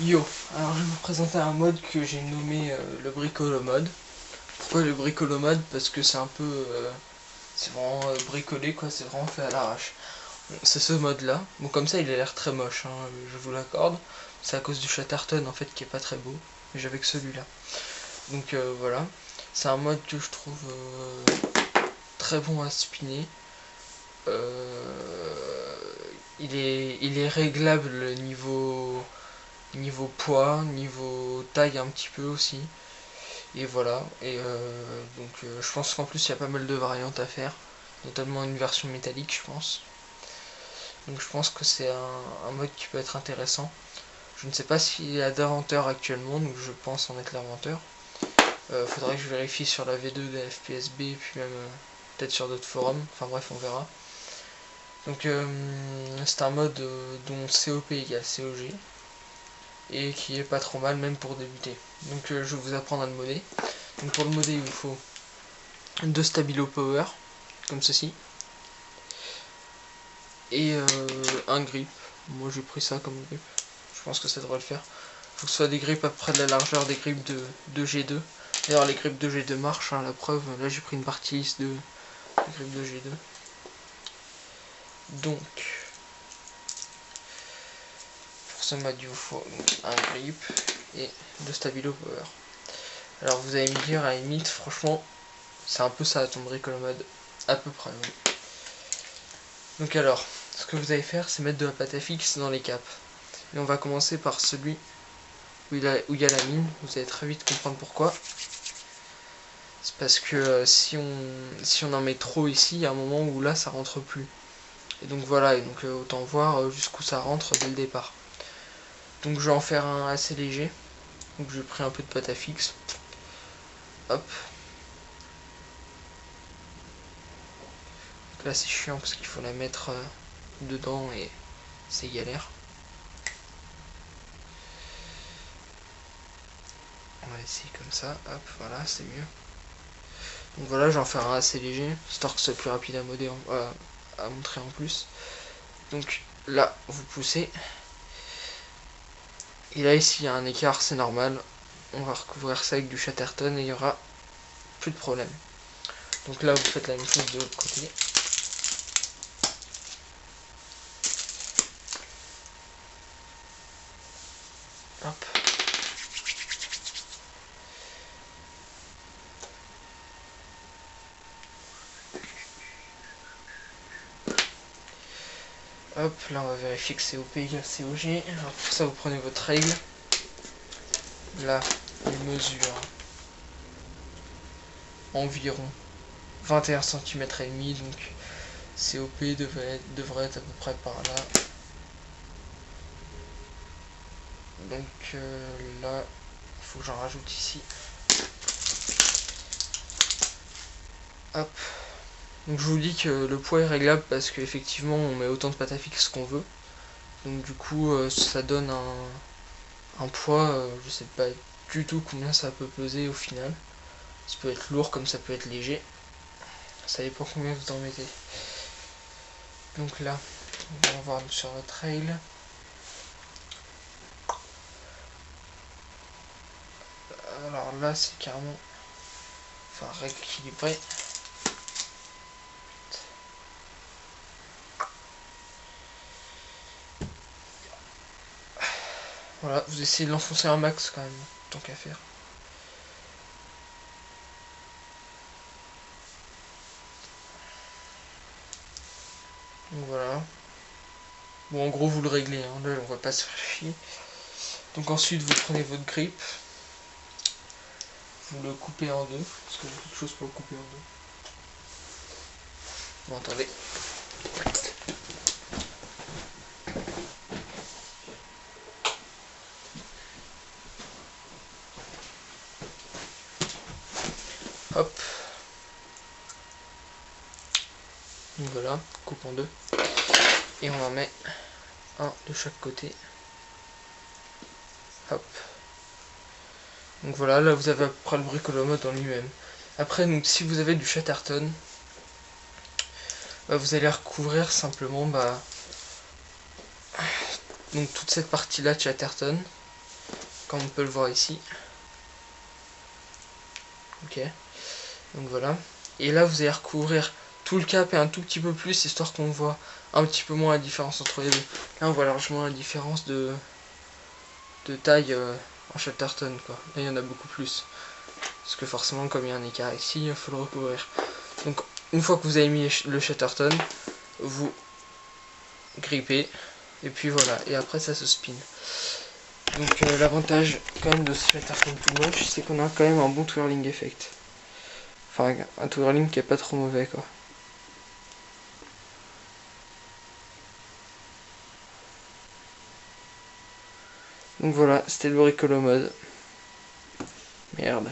Yo, alors je vais vous présenter un mode que j'ai nommé le bricolomode. Pourquoi le bricolomode? Parce que c'est un peu... c'est vraiment bricolé quoi, c'est vraiment fait à l'arrache. Bon, c'est ce mode là, bon comme ça il a l'air très moche, hein, je vous l'accorde. C'est à cause du Chatterton en fait qui est pas très beau, mais j'avais que celui-là. Donc voilà, c'est un mode que je trouve très bon à spinner. Il est réglable niveau poids, niveau taille un petit peu aussi. Et voilà, et donc je pense qu'en plus il y a pas mal de variantes à faire, notamment une version métallique je pense. Donc je pense que c'est un mode qui peut être intéressant. Je ne sais pas s'il y a d'inventeur actuellement, donc je pense en être l'inventeur. Faudrait que je vérifie sur la V2 de la FPSB, et puis même peut-être sur d'autres forums, enfin bref on verra. Donc c'est un mode dont COP égale COG, et qui est pas trop mal même pour débuter. Donc je vais vous apprendre à le modder. Donc pour le modder il vous faut deux stabilo power, comme ceci, et un grip. Moi j'ai pris ça comme grip, je pense que ça devrait le faire. Il faut que ce soit des grips à peu près de la largeur des grips de G2. D'ailleurs les grips de G2 marchent, hein, la preuve, là j'ai pris une partie lisse de grips de G2. Donc pour ce mode il vous faut un grip et deux stabilo power. Alors vous allez me dire à la limite, franchement c'est un peu ça ton bricolomode, à peu près oui. Donc alors, ce que vous allez faire, c'est mettre de la pâte à fixe dans les caps. Et on va commencer par celui où il y a la mine. Vous allez très vite comprendre pourquoi. C'est parce que si on en met trop ici, il y a un moment où là, ça rentre plus. Et donc voilà, et donc autant voir jusqu'où ça rentre dès le départ. Donc je vais en faire un assez léger. Donc j'ai pris un peu de pâte à fixe. Hop. Donc là c'est chiant parce qu'il faut la mettre dedans et c'est galère. On va essayer comme ça, hop, voilà, c'est mieux. Donc voilà, j'en fais un assez léger, histoire que ce soit plus rapide à modder, à montrer en plus. Donc là, vous poussez. Et là, ici, il y a un écart, c'est normal. On va recouvrir ça avec du Chatterton et il y aura plus de problème. Donc là, vous faites la même chose de l'autre côté. Hop. Hop, là on va vérifier que c'est OP égale COG. Alors pour ça vous prenez votre règle. Là, il mesure environ 21 cm et demi, donc COP devrait être à peu près par là. Donc là, il faut que j'en rajoute ici. Hop. Donc je vous dis que le poids est réglable parce qu'effectivement on met autant de pâte à fixe qu'on veut. Donc du coup ça donne un poids, je sais pas du tout combien ça peut peser au final. Ça peut être lourd comme ça peut être léger. Ça dépend combien vous en mettez. Donc là, on va voir sur notre rail. Alors là c'est carrément rééquilibré. Voilà, vous essayez de l'enfoncer un max quand même, tant qu'à faire. Donc voilà. Bon en gros vous le réglez, hein. Là on va pas se faire chier. Donc ensuite vous prenez votre grip. Vous le coupez en deux, parce que j'ai quelque chose pour le couper en deux. Bon attendez. Hop. Donc voilà, coupe en deux. Et on en met un de chaque côté. Hop. Donc voilà, là vous avez à peu près le bricolomode en lui-même. Après, donc si vous avez du Chatterton, vous allez recouvrir simplement donc toute cette partie là de Chatterton. comme on peut le voir ici. Ok, donc voilà. Et là vous allez recouvrir tout le cap et un tout petit peu plus, histoire qu'on voit un petit peu moins la différence entre les deux. Là on voit largement la différence de taille en Chatterton, quoi. Là il y en a beaucoup plus. Parce que forcément comme il y a un écart ici, il faut le recouvrir. Donc une fois que vous avez mis le Chatterton, vous grippez. Et puis voilà, et après ça se spin. Donc l'avantage quand même de ce Chatterton tout moche, c'est qu'on a quand même un bon twirling effect. Enfin un twirling qui est pas trop mauvais, quoi. Donc voilà, c'était le bricolo mode. Merde.